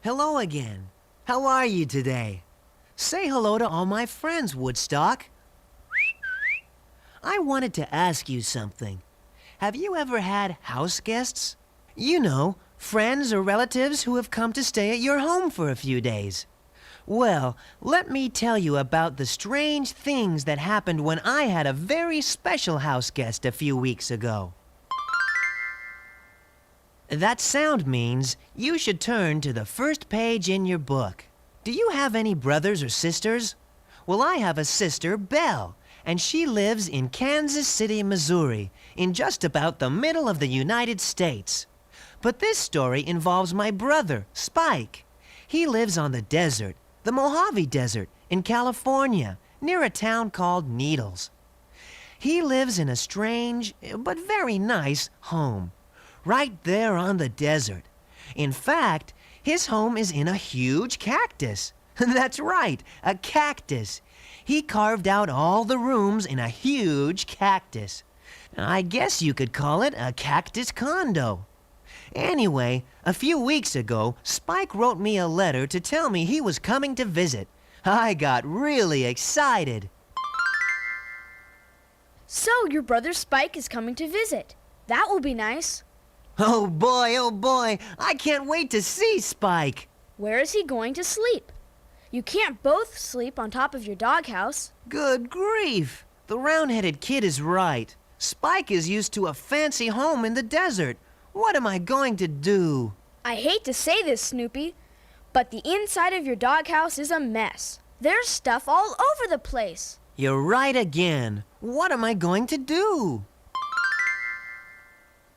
Hello again. How are you today? Say hello to all my friends, Woodstock. I wanted to ask you something. Have you ever had house guests? You know, friends or relatives who have come to stay at your home for a few days. Well, let me tell you about the strange things that happened when I had a very special house guest a few weeks ago. That sound means you should turn to the first page in your book. Do you have any brothers or sisters? Well, I have a sister, Belle, and she lives in Kansas City, Missouri, in just about the middle of the United States. But this story involves my brother, Spike. He lives on the desert, the Mojave Desert, in California, near a town called Needles. He lives in a strange, but very nice home, right there on the desert. In fact, his home is in a huge cactus. That's right, a cactus. He carved out all the rooms in a huge cactus. I guess you could call it a cactus condo. Anyway, a few weeks ago, Spike wrote me a letter to tell me he was coming to visit. I got really excited. So your brother Spike is coming to visit. That will be nice. Oh boy, I can't wait to see Spike. Where is he going to sleep? You can't both sleep on top of your doghouse. Good grief! The round-headed kid is right. Spike is used to a fancy home in the desert. What am I going to do? I hate to say this, Snoopy, but the inside of your doghouse is a mess. There's stuff all over the place. You're right again. What am I going to do?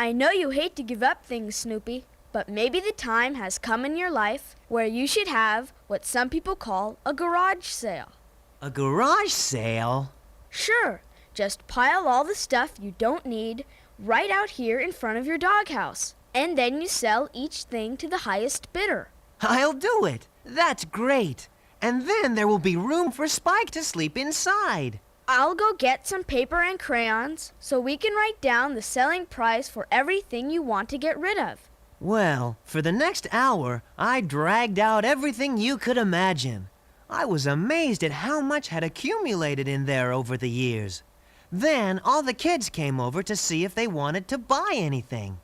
I know you hate to give up things, Snoopy, but maybe the time has come in your life where you should have what some people call a garage sale. A garage sale? Sure, just pile all the stuff you don't need right out here in front of your doghouse, and then you sell each thing to the highest bidder. I'll do it. That's great. And then there will be room for Spike to sleep inside. I'll go get some paper and crayons so we can write down the selling price for everything you want to get rid of. Well, for the next hour, I dragged out everything you could imagine. I was amazed at how much had accumulated in there over the years. Then all the kids came over to see if they wanted to buy anything.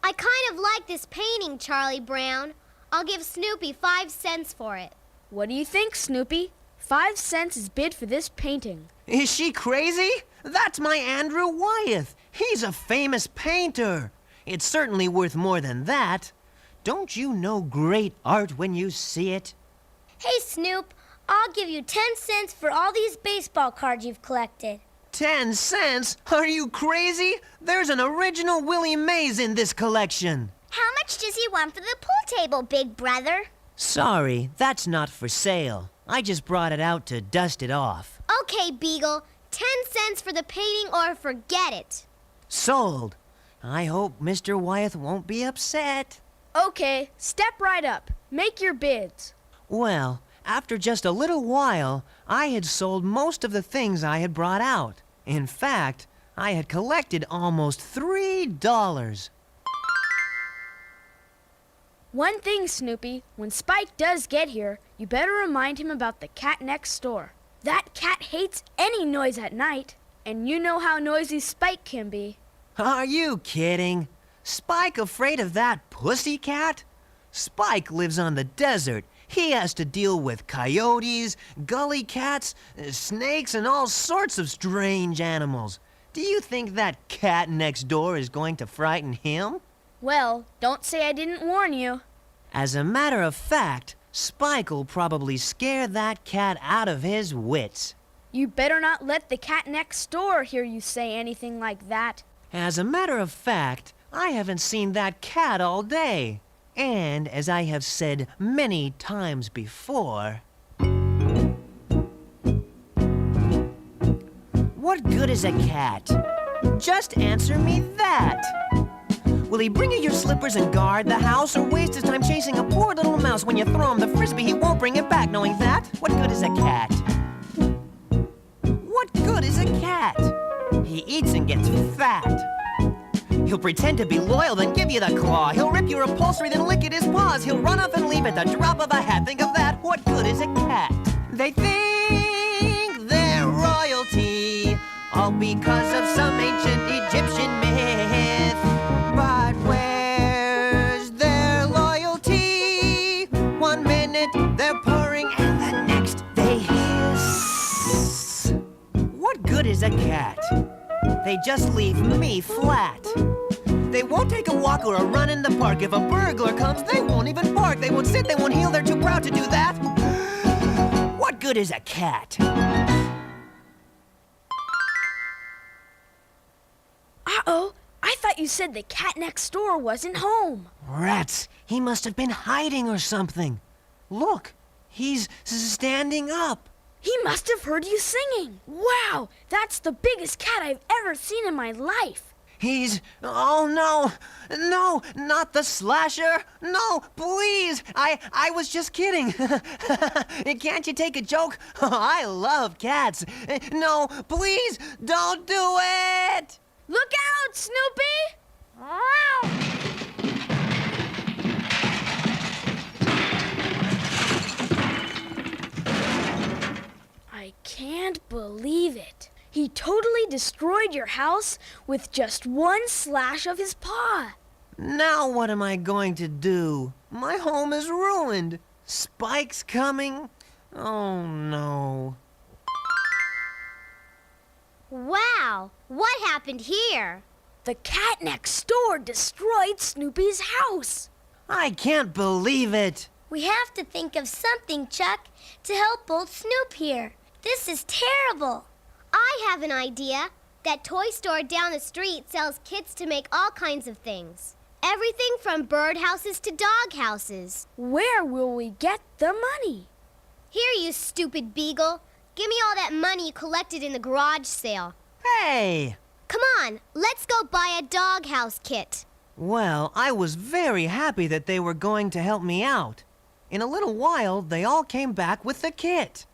I kind of like this painting, Charlie Brown. I'll give Snoopy 5 cents for it. What do you think, Snoopy? 5 cents is bid for this painting. Is she crazy? That's my Andrew Wyeth. He's a famous painter. It's certainly worth more than that. Don't you know great art when you see it? Hey, Snoop, I'll give you 10 cents for all these baseball cards you've collected. 10 cents? Are you crazy? There's an original Willie Mays in this collection. How much does he want for the pool table, big brother? Sorry, that's not for sale. I just brought it out to dust it off. Okay, Beagle. 10 cents for the painting or forget it. Sold. I hope Mr. Wyeth won't be upset. Okay, step right up. Make your bids. Well, after just a little while, I had sold most of the things I had brought out. In fact, I had collected almost $3. One thing, Snoopy, when Spike does get here, you better remind him about the cat next door. That cat hates any noise at night, and you know how noisy Spike can be. Are you kidding? Spike afraid of that pussy cat? Spike lives on the desert. He has to deal with coyotes, gully cats, snakes, and all sorts of strange animals. Do you think that cat next door is going to frighten him? Well, don't say I didn't warn you. As a matter of fact, Spike'll probably scare that cat out of his wits. You better not let the cat next door hear you say anything like that. As a matter of fact, I haven't seen that cat all day. And as I have said many times before, what good is a cat? Just answer me that. Will he bring you your slippers and guard the house, or waste his time chasing a poor little mouse? When you throw him the frisbee, he won't bring it back. Knowing that, what good is a cat? What good is a cat? He eats and gets fat. He'll pretend to be loyal, then give you the claw. He'll rip your upholstery, then lick at his paws. He'll run off and leave at the drop of a hat. Think of that, what good is a cat? They think they're royalty, all because of some ancient Egyptian myth. But where's their loyalty? 1 minute they're purring and the next they hiss. What good is a cat? They just leave me flat. They won't take a walk or a run in the park. If a burglar comes, they won't even bark. They won't sit, they won't heel, they're too proud to do that. What good is a cat? Uh-oh, I thought you said the cat next door wasn't home. Rats, he must have been hiding or something. Look, he's standing up. He must have heard you singing. Wow, that's the biggest cat I've ever seen in my life. Oh no, no, not the slasher. No, please, I was just kidding. Can't you take a joke? I love cats. No, please, don't do it. Look out, Snoopy! I can't believe it. He totally destroyed your house with just one slash of his paw. Now what am I going to do? My home is ruined. Spike's coming. Oh no. Wow, what happened here? The cat next door destroyed Snoopy's house. I can't believe it. We have to think of something, Chuck, to help old Snoop here. This is terrible. I have an idea. That toy store down the street sells kits to make all kinds of things. Everything from birdhouses to doghouses. Where will we get the money? Here, you stupid beagle. Give me all that money you collected in the garage sale. Hey! Come on, let's go buy a doghouse kit. Well, I was very happy that they were going to help me out. In a little while, they all came back with the kit.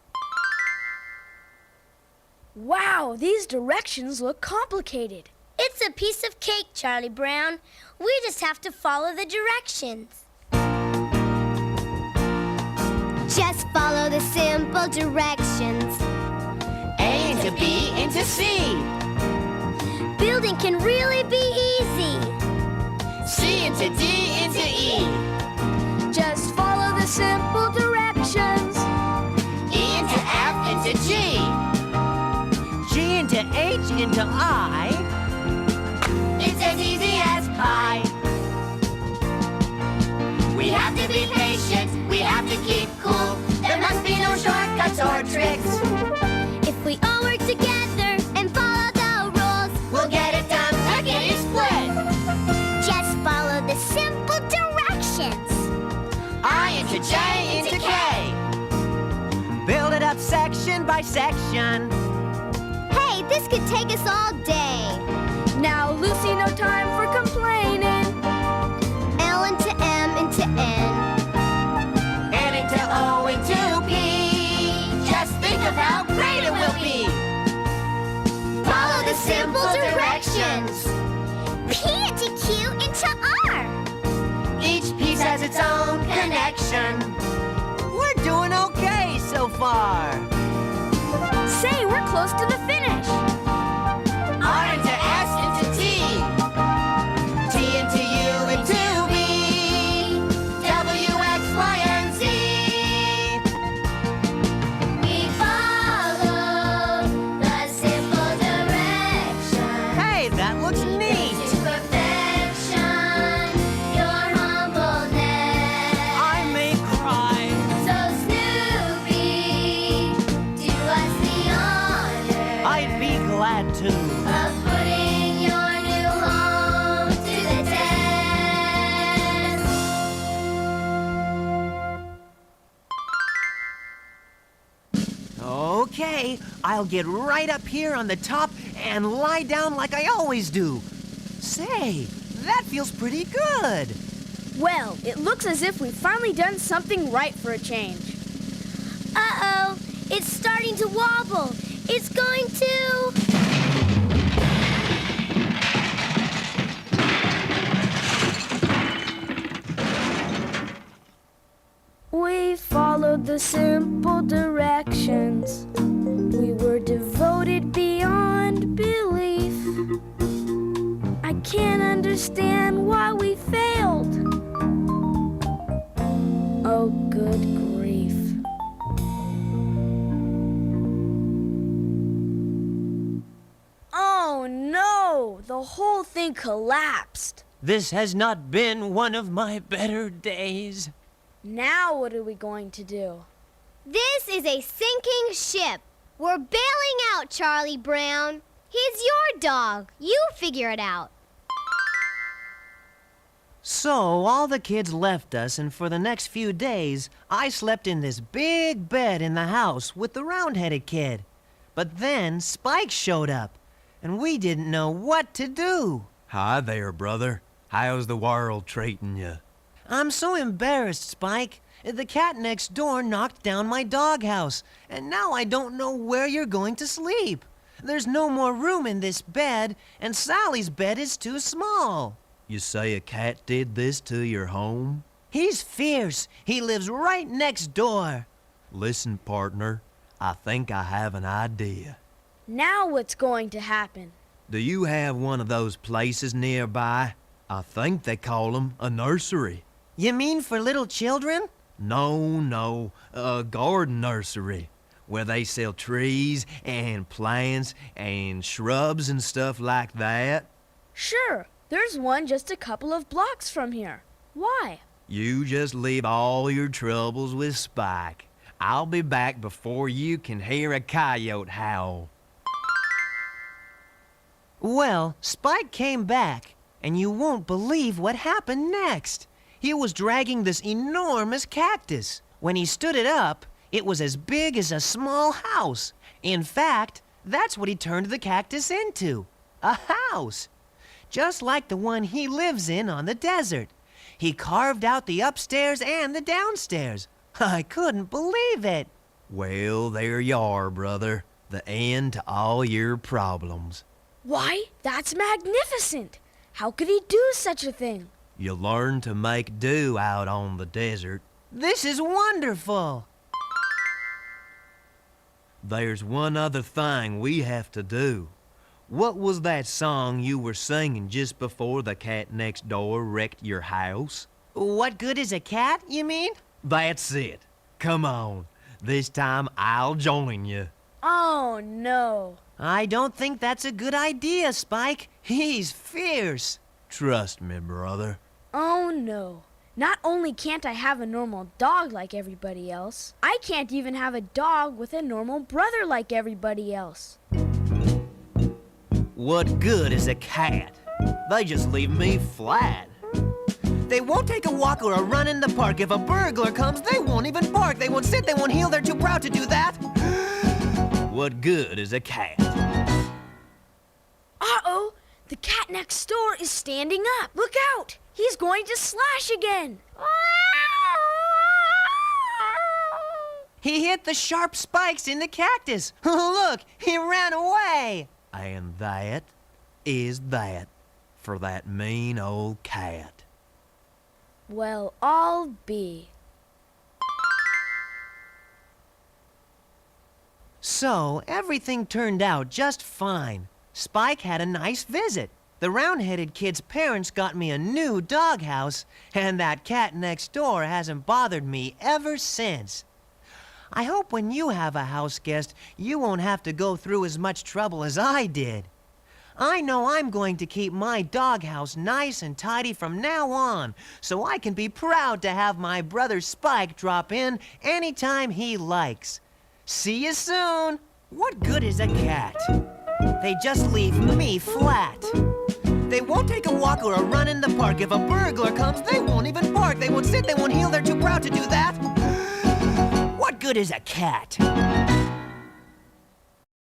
Wow, these directions look complicated. It's a piece of cake, Charlie Brown. We just have to follow the directions. Just follow the simple directions. A into B into C. Building can really be easy. C into D into E. Just follow the simple directions. E into F into G. G into H into I. It's as easy as pie. We have to be patient, we have to keep cool. There must be no shortcuts or tricks. If we all work together and follow the rules, We'll get it done lickety split. just follow the simple directions. I into J into K. Build it up section by section. Hey, this could take us all day. Now, Lucy, no time for complaining. L into M into N. N into O into P. Just think of how great it will be. Follow the simple directions. P into Q into R. Each piece has its own connection. We're doing okay so far. Say, we're close to the finish. R into S into T. T into U into V. W, X, Y, and Z. We follow the simple directions. Hey, that looks neat. To perfection, your humbleness. I may cry. So Snoopy, do us the honor I'd be glad to. of putting your new home to the test. Okay, I'll get right up here on the top and lie down like I always do. Say, that feels pretty good. Well, it looks as if we've finally done something right for a change. Uh-oh, it's starting to wobble. It's going to... followed the simple directions. We were devoted beyond belief. I can't understand why we failed. Oh, good grief. Oh, no! The whole thing collapsed. This has not been one of my better days. Now what are we going to do? This is a sinking ship. We're bailing out, Charlie Brown. He's your dog. You figure it out. So all the kids left us, and for the next few days, I slept in this big bed in the house with the round-headed kid. But then Spike showed up, and we didn't know what to do. Hi there, brother. How's the world treating you? I'm so embarrassed, Spike. The cat next door knocked down my doghouse, and now I don't know where you're going to sleep. There's no more room in this bed, and Sally's bed is too small. You say a cat did this to your home? He's fierce. He lives right next door. Listen, partner, I think I have an idea. Now what's going to happen? Do you have one of those places nearby? I think they call them a nursery. You mean for little children? No, a garden nursery, where they sell trees and plants and shrubs and stuff like that. Sure, there's one just a couple of blocks from here. Why? You just leave all your troubles with Spike. I'll be back before you can hear a coyote howl. Well, Spike came back, and you won't believe what happened next. He was dragging this enormous cactus. When he stood it up, it was as big as a small house. In fact, that's what he turned the cactus into. A house. Just like the one he lives in on the desert. He carved out the upstairs and the downstairs. I couldn't believe it. Well, there you are, brother. The end to all your problems. Why, that's magnificent! How could he do such a thing? You learn to make do out on the desert. This is wonderful. There's one other thing we have to do. What was that song you were singing just before the cat next door wrecked your house? What good is a cat, you mean? That's it. Come on. This time I'll join you. Oh, no. I don't think that's a good idea, Spike. He's fierce. Trust me, brother. Oh, no. Not only can't I have a normal dog like everybody else, I can't even have a dog with a normal brother like everybody else. What good is a cat? They just leave me flat. They won't take a walk or a run in the park. If a burglar comes, they won't even bark. They won't sit, they won't heel, they're too proud to do that. What good is a cat? Uh-oh! The cat next door is standing up. Look out! He's going to slash again. He hit the sharp spikes in the cactus. Look, he ran away. And that is that for that mean old cat. Well, I'll be. So, everything turned out just fine. Spike had a nice visit. The round-headed kid's parents got me a new doghouse, and that cat next door hasn't bothered me ever since. I hope when you have a house guest, you won't have to go through as much trouble as I did. I know I'm going to keep my doghouse nice and tidy from now on, so I can be proud to have my brother Spike drop in anytime he likes. See you soon! What good is a cat? They just leave me flat. They won't take a walk or a run in the park. If a burglar comes, they won't even bark. They won't sit, they won't heel, they're too proud to do that. What good is a cat?